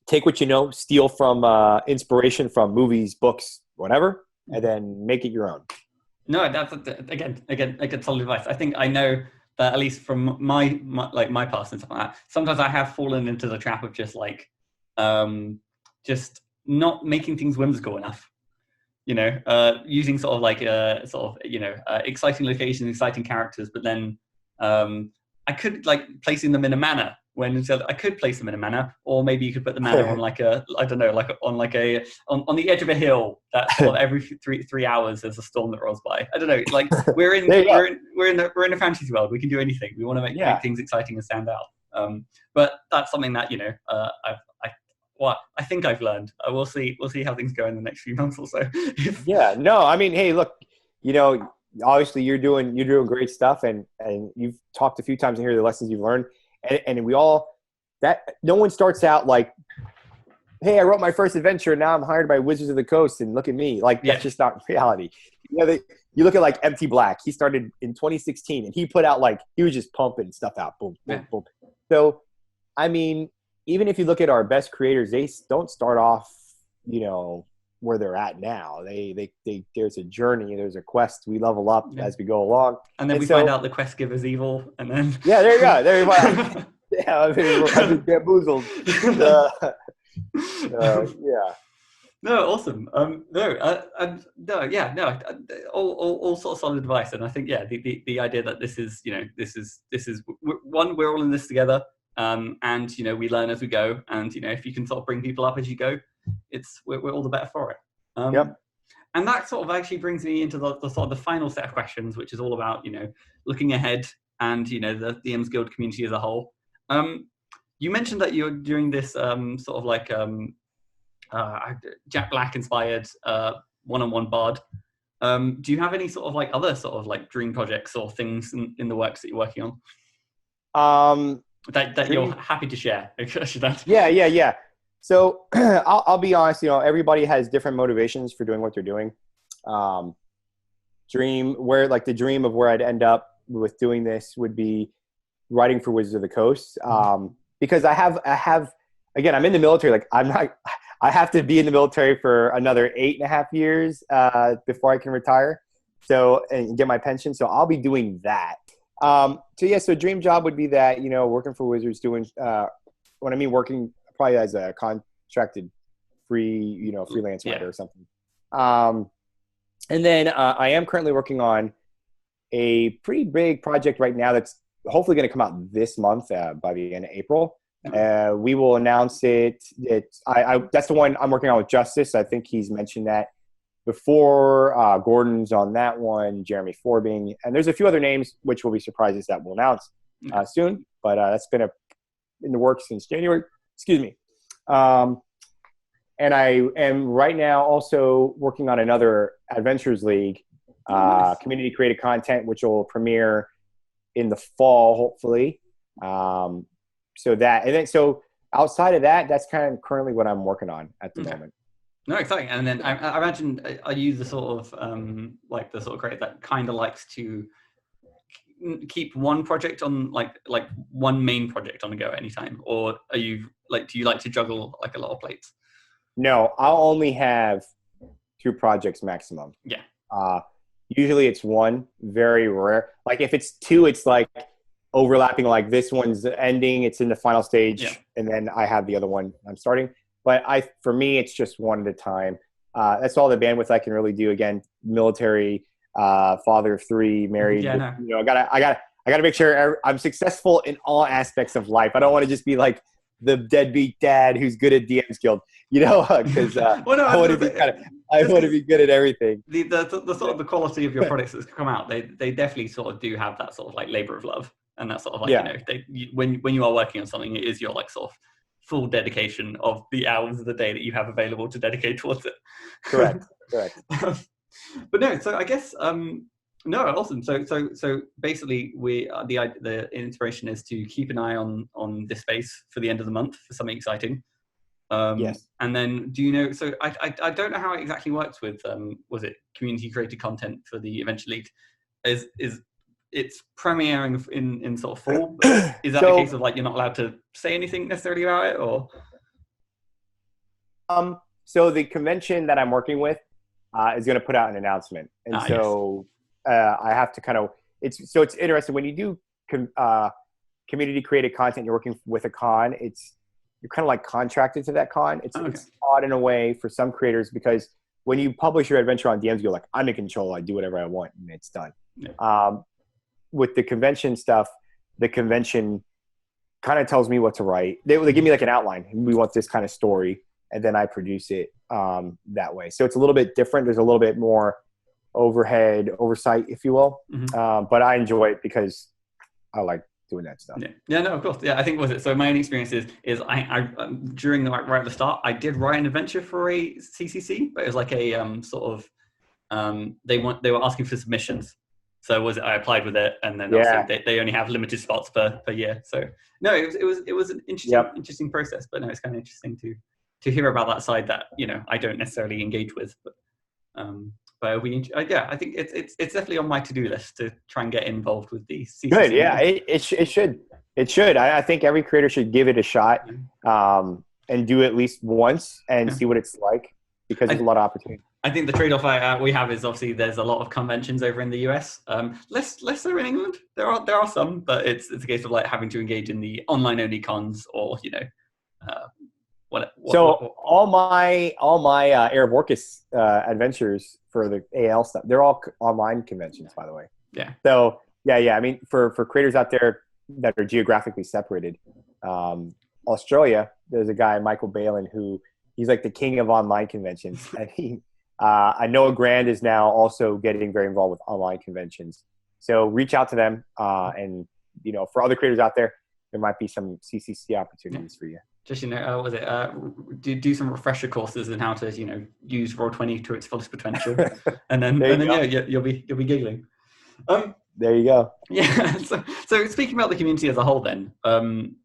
take what you know, steal from inspiration from movies, books, whatever, and then make it your own. No, that's again solid advice. I think I know that at least from my past and stuff like that. Sometimes I have fallen into the trap of just just not making things whimsical enough. Using sort of exciting locations, exciting characters, but then I could placing them in a manner when I could place them in a manner, or maybe you could put the manner on on the edge of a hill that sort of every three hours there's a storm that rolls by. I don't know. Like we're in a fantasy world. We can do anything. We want to make things exciting and stand out. But that's something that I think I've learned. We'll see how things go in the next few months or so. Yeah. No. I mean, hey, look. Obviously you're doing great stuff, and you've talked a few times in here the lessons you've learned, and we all that no one starts out like, hey, I wrote my first adventure, and now I'm hired by Wizards of the Coast, and look at me. Like that's just not reality. You look at like Empty Black. He started in 2016, and he put out he was just pumping stuff out, boom, boom, boom. So, I mean, even if you look at our best creators, they don't start off, where they're at now. There's a journey, there's a quest. We level up as we go along, and then we find out the quest giver's evil, and then there you go. There you go. Yeah, I've been bamboozled. No, awesome. All sort of solid advice, and I think the idea that this is one, we're all in this together, and we learn as we go, and if you can sort of bring people up as you go, we're all the better for it. And that sort of actually brings me into the sort of the final set of questions, which is all about looking ahead and the DMsGuild community as a whole. You mentioned that you're doing this Jack Black inspired one-on-one bard. Do you have any sort of other sort of dream projects or things in the works that you're working on? That you're happy to share? Yeah. So I'll be honest, everybody has different motivations for doing what they're doing. The dream of where I'd end up with doing this would be writing for Wizards of the Coast. Because I have, again, I'm in the military. I have to be in the military for another 8.5 years before I can retire. And get my pension. So I'll be doing that. So dream job would be that, working for Wizards, doing, when I mean working, probably as a contracted freelance writer or something. And then I am currently working on a pretty big project right now that's hopefully going to come out this month by the end of April. We will announce it. That's the one I'm working on with Justice. I think he's mentioned that before. Gordon's on that one, Jeremy Forbing, and there's a few other names which will be surprises that we'll announce soon. But that's been in the works since January. Excuse me. And I am right now also working on another Adventures League community created content, which will premiere in the fall, hopefully. So outside of that, that's kind of currently what I'm working on at the moment. No, exciting. And then I imagine, are you the sort of creator that kind of likes to keep one project on, like one main project on the go at any time, or do you like to juggle a lot of plates? No, I'll only have 2 projects maximum. Yeah. Usually it's one, very rare. If it's 2, it's overlapping, this one's ending, it's in the final stage, and then I have the other one I'm starting. But for me, it's just one at a time. That's all the bandwidth I can really do. Again, military, father of 3, married. Yeah, no. I gotta make sure I'm successful in all aspects of life. I don't want to just be the deadbeat dad who's good at DMsGuild, because I want to be good at everything. The sort of the quality of your products that's come out, they definitely sort of do have that sort of labor of love, and that sort of when you are working on something, it is your sort of full dedication of the hours of the day that you have available to dedicate towards it. Correct. But no, so I guess No, awesome. So basically, the inspiration is to keep an eye on this space for the end of the month for something exciting. Yes. And then, do you know? So I don't know how it exactly works with was it community created content for the Adventure League? Is it's premiering in sort of fall? Is that the case of like you're not allowed to say anything necessarily about it, or? So the convention that I'm working with is going to put out an announcement, and I have to kind of. It's interesting when you do community created content. You're working with a con. You're kind of like contracted to that con. It's odd in a way for some creators because when you publish your adventure on DMs, you're like, I'm in control. I do whatever I want, and it's done. Yeah. With the convention stuff, the convention kind of tells me what to write. They give me like an outline. We want this kind of story, and then I produce it that way. So it's a little bit different. There's a little bit more oversight, if you will. Mm-hmm. But I enjoy it because I like doing that stuff. Yeah, no, of course. Yeah, I think so my own experience is I during right at the start, I did write an adventure for a CCC, but it was like a they were asking for submissions. So I applied with it, and then obviously they only have limited spots per year. So no, it was an interesting process. But no, it's kind of interesting to hear about that side that I don't necessarily engage with. But I think it's definitely on my to-do list to try and get involved with the CCC. Good, yeah, it should. I think every creator should give it a shot and do it at least once and see what it's like because there's a lot of opportunity. I think the trade-off we have is obviously there's a lot of conventions over in the US. Less so in England. There are some, but it's a case of like having to engage in the online-only cons or all my Arab Orcus adventures for the AL stuff, they're all online conventions, by the way. Yeah. So yeah. I mean, for creators out there that are geographically separated, Australia, there's a guy, Michael Balin, who he's like the king of online conventions, and I know Grand is now also getting very involved with online conventions. So reach out to them, and for other creators out there might be some CCC opportunities for you. Just do some refresher courses in how to use Roll20 to its fullest potential, and then you'll be giggling. There you go. Yeah. So speaking about the community as a whole, then I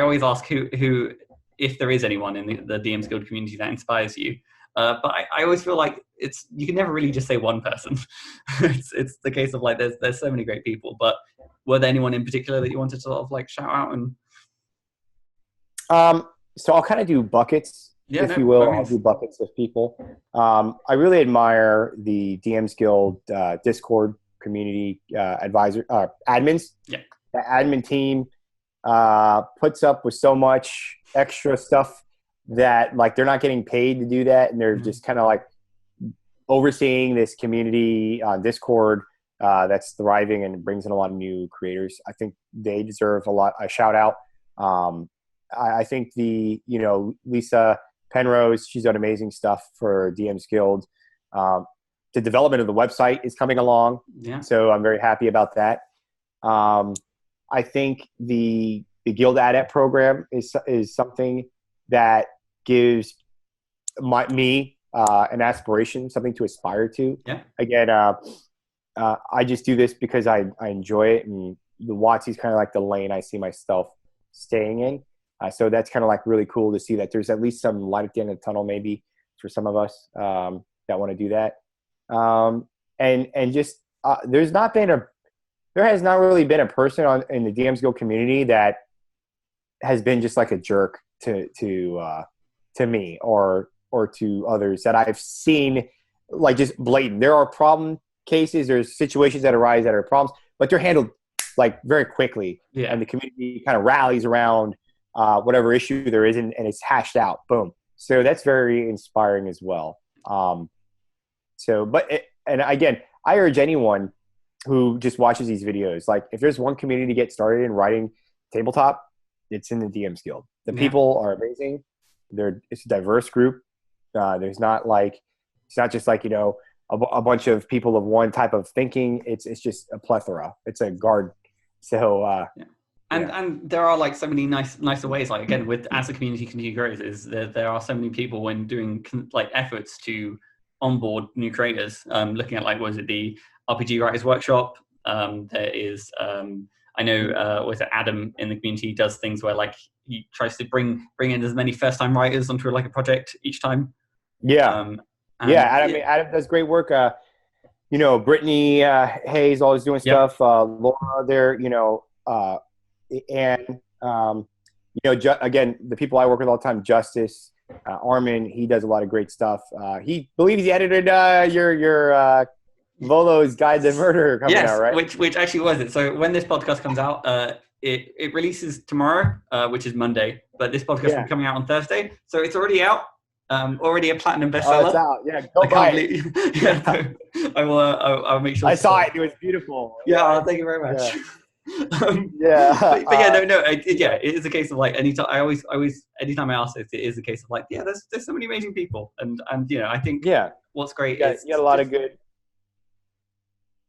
always ask who if there is anyone in the DMsGuild community that inspires you. But I always feel like you can never really just say one person. it's the case of like there's so many great people. But were there anyone in particular that you wanted to sort of like shout out and? So I'll kind of do buckets, if you will. I'll do buckets of people. I really admire the DMsGuild Discord community admins. Yeah. The admin team puts up with so much extra stuff that like they're not getting paid to do that, and they're just kind of like overseeing this community on Discord that's thriving and brings in a lot of new creators. I think they deserve a shout out. I think Lisa Penrose, she's done amazing stuff for DMsGuild. The development of the website is coming along, so I'm very happy about that. I think the Guild Adept program is something that gives me an aspiration, something to aspire to. Yeah. Again, I just do this because I enjoy it, and the WotC's kind of like the lane I see myself staying in. So that's kind of like really cool to see that there's at least some light at the end of the tunnel, maybe for some of us that want to do that. And just there has not really been a person in the DMsGuild community that has been just like a jerk to me or to others that I've seen, like just blatant. There are problem cases, there's situations that arise that are problems, but they're handled like very quickly, and the community kind of rallies around whatever issue there is, and it's hashed out. Boom. So that's very inspiring as well. And again, I urge anyone who just watches these videos, like if there's one community to get started in writing tabletop, it's in the DMsGuild. The people are amazing. It's a diverse group. It's not just like, a bunch of people of one type of thinking. It's just a plethora. It's a garden. So, And there are like so many nicer ways. Like again, as the community grows, is there are so many people when doing like efforts to onboard new creators. Looking at like, was it the RPG Writers Workshop? There is, I know, was it Adam in the community does things where like he tries to bring in as many first time writers onto like a project each time. Yeah, Adam does great work. Brittany Hayes always doing stuff. Laura there, and again, the people I work with all the time, Justice, Armin, he does a lot of great stuff. He believes he edited your Volo's Guide to Murder coming out, right? Which actually was it. So when this podcast comes out, it releases tomorrow, which is Monday, but this podcast will be coming out on Thursday, so it's already out. Already a platinum bestseller. Oh, it's out. Yeah, go buy it. I'll make sure. I saw it. It was beautiful. Yeah, thank you very much. But it is a case of like anytime anytime I ask it is a case of like, there's so many amazing people, and I think what's great is you got a lot of good.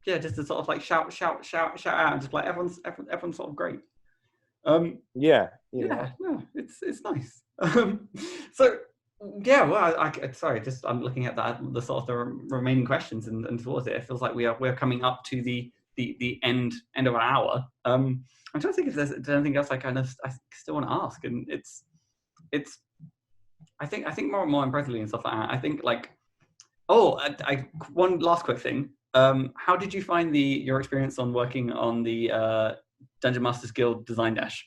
Yeah, just to sort of like shout out, and just like everyone's sort of great. It's nice. So. Yeah, well, sorry, just I'm looking at the sort of the remaining questions and towards it. It feels like we're coming up to the end of an hour. I'm trying to think if there's anything else I still want to ask, and it's I think more impressively and stuff like that. I think like one last quick thing. How did you find your experience on working on the Dungeon Masters Guild Design Dash?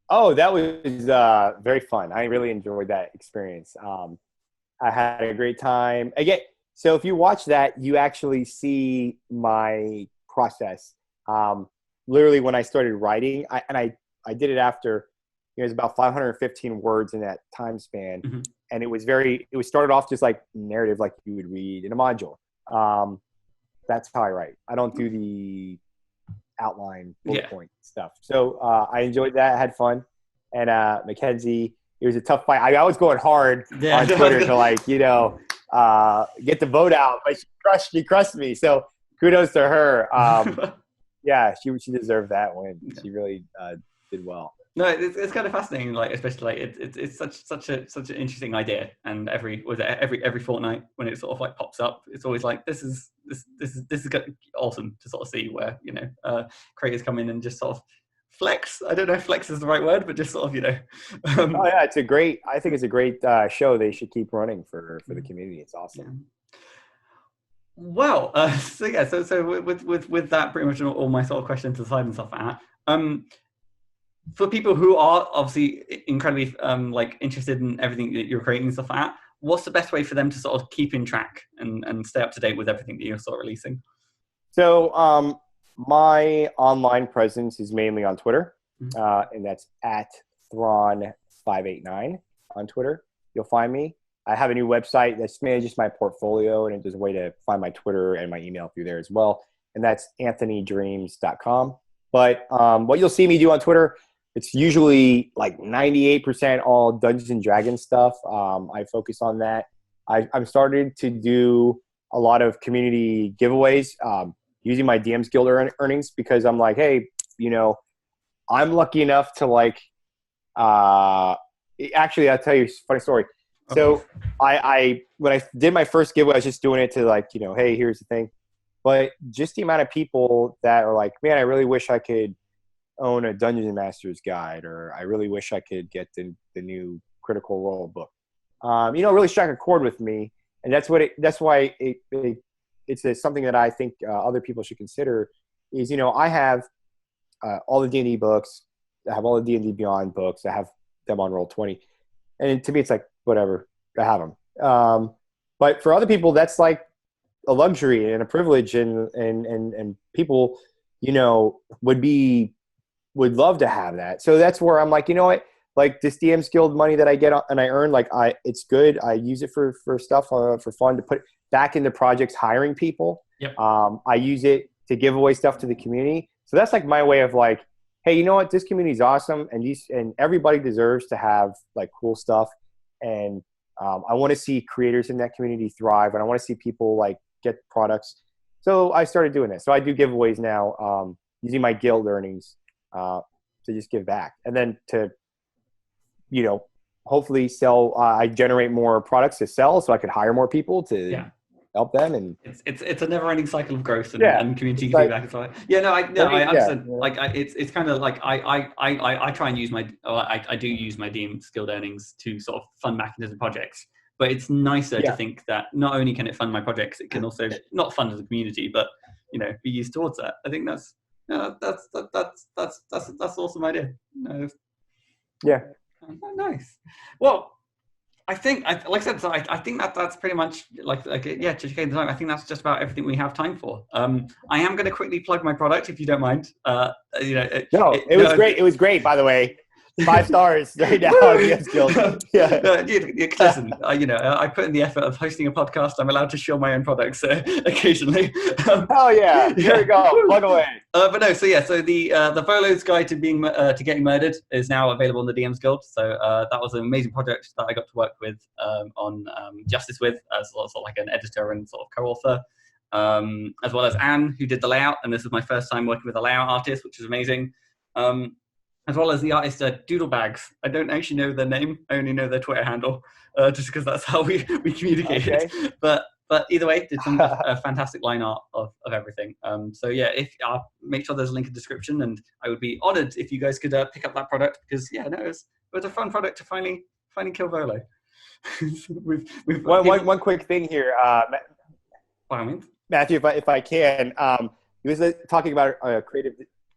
Oh, that was very fun. I really enjoyed that experience. I had a great time. So if you watch that, you actually see my process. Literally, when I started writing, I did it after it was about 515 words in that time span, and it was started off just like narrative, like you would read in a module. That's how I write. I don't do the outline bullet point stuff. So I enjoyed that. I had fun. And Mackenzie, it was a tough fight. I was going hard on Twitter to get the vote out, but she crushed me. So kudos to her. She deserved that win. She really did well. No, it's kind of fascinating. Like, especially like it's such an interesting idea. And every fortnight when it sort of like pops up, it's always like this is awesome to sort of see where creators come in and just sort of flex. I don't know if flex is the right word, but just sort of I think it's a great show. They should keep running for the community. It's awesome. Well, so with that, pretty much all my sort of questions to the side and stuff like that. For people who are obviously incredibly interested in everything that you're creating and stuff like that, what's the best way for them to sort of keep in track and stay up to date with everything that you're sort of releasing? So my online presence is mainly on Twitter, and that's at Thrawn589 on Twitter. You'll find me. I have a new website that's mainly just my portfolio, and there's a way to find my Twitter and my email through there as well, and that's anthonydreams.com. But what you'll see me do on Twitter, it's usually like 98% all Dungeons and Dragons stuff. I focus on that. I'm starting to do a lot of community giveaways using my DMsGuild earnings, because I'm like, hey, I'm lucky enough to actually, I'll tell you a funny story. Okay. So when I did my first giveaway, I was just doing it to hey, here's the thing. But just the amount of people that are like, man, I really wish I could own a Dungeons Masters guide, or I really wish I could get the new Critical Role book. Really struck a chord with me, and that's why it's something that I think other people should consider. Is I have all the D&D books, I have all the D&D Beyond books, I have them on Roll20, and to me it's like whatever, I have them. But for other people, that's like a luxury and a privilege, and people would love to have that. So that's where I'm like, what, like this DMsGuild money that I get and I earn, it's good. I use it for stuff for fun, to put back into projects, hiring people. Yep. I use it to give away stuff to the community. So that's like my way of like, hey, you know what, this community is awesome, and everybody deserves to have like cool stuff. And I want to see creators in that community thrive, and I want to see people like get products. So I started doing this. So I do giveaways now, using my guild earnings to just give back, and then to hopefully sell. I generate more products to sell, so I could hire more people to help them. And it's a never-ending cycle of growth and community feedback. So it's kind of like I try and use I do use my DMsGuild earnings to sort of fund back into the projects. But it's nicer to think that not only can it fund my projects, it can also not fund as a community, but be used towards that. I think that's awesome idea. Nice. Well, I think, like I said, so I think that's pretty much JK Design. I think that's just about everything we have time for. I am going to quickly plug my product, if you don't mind. It was great. It was great, by the way. 5 stars right now on DMsGuild. Listen, I put in the effort of hosting a podcast. I'm allowed to show my own products occasionally. Hell yeah! Here we go. Plug away. But no, so the Volo's Guide to Getting Murdered is now available on the DMsGuild. So that was an amazing project that I got to work with on Justice with as sort of like an editor and sort of co-author, as well as Anne, who did the layout. And this is my first time working with a layout artist, which is amazing. As well as the artist Doodlebags. I don't actually know their name. I only know their Twitter handle, just because that's how we communicated. Okay. But either way, did some fantastic line art of everything. If make sure there's a link in the description, and I would be honored if you guys could pick up that product, because it was a fun product to finally kill Volo. One quick thing here, Matthew, if I can, he was talking about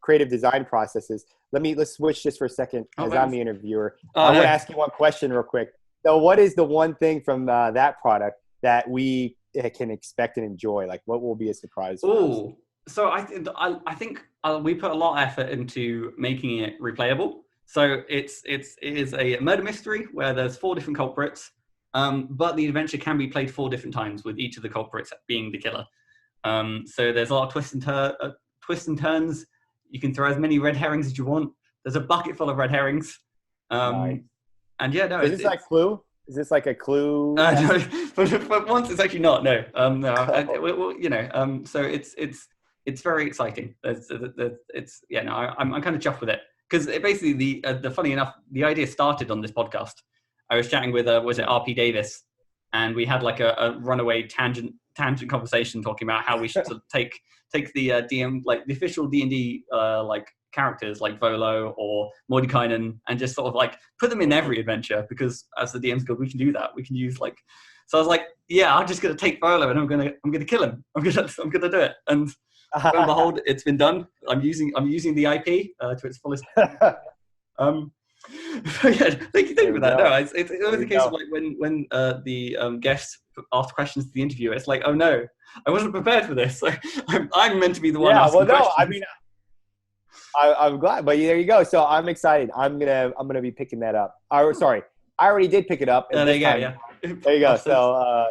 creative design processes. Let's switch just for a second, as I'm the interviewer. I want to ask you one question real quick. So what is the one thing from that product that we can expect and enjoy? Like, what will be a surprise? Oh, so I think we put a lot of effort into making it replayable. So it is a murder mystery where there's 4 different culprits, but the adventure can be played 4 different times, with each of the culprits being the killer. So there's a lot of twists and turns. You can throw as many red herrings as you want. There's a bucket full of red herrings. Nice. And is this like Clue? Is this like a Clue? No, but once it's actually not. No. So it's very exciting. I'm kind of chuffed with it, because basically the funny enough, the idea started on this podcast. I was chatting with was it RP Davis, and we had like a runaway tangent conversation talking about how we should sort of take the DM, like the official D&D like characters like Volo or Mordekainen, and just sort of like put them in every adventure, because as the DMsGuild we can do that. We can use like, so I was like, I'm just gonna take Volo and I'm gonna kill him. I'm gonna do it. And lo and behold, it's been done. I'm using the IP to its fullest. Thank you for that. No, it was a case of like when the guest asked questions to the interviewer. It's like, oh no, I wasn't prepared for this. So I'm meant to be the one asking questions. I mean, I'm glad, but there you go. So I'm excited. I'm gonna be picking that up. Sorry, I already did pick it up. There you go. Yeah. There you go. So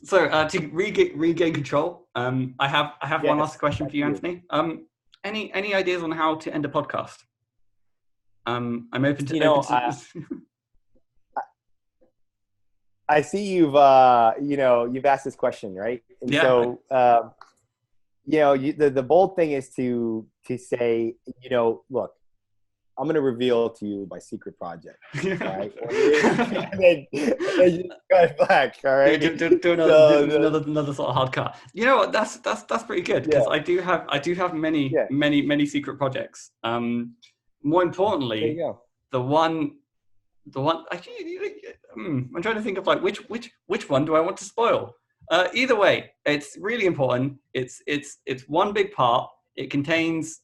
So to regain control, I have one last question for you, Anthony. Any ideas on how to end a podcast? I'm open to. I see you've asked this question, right? And so the bold thing is to say, look, I'm going to reveal to you my secret project, right? and then you go back, all right? Do another sort of hard cut. You know what? That's pretty good, because I do have many secret projects. More importantly, the one. Actually, I'm trying to think of like which one do I want to spoil. Either way, it's really important. It's one big part. It contains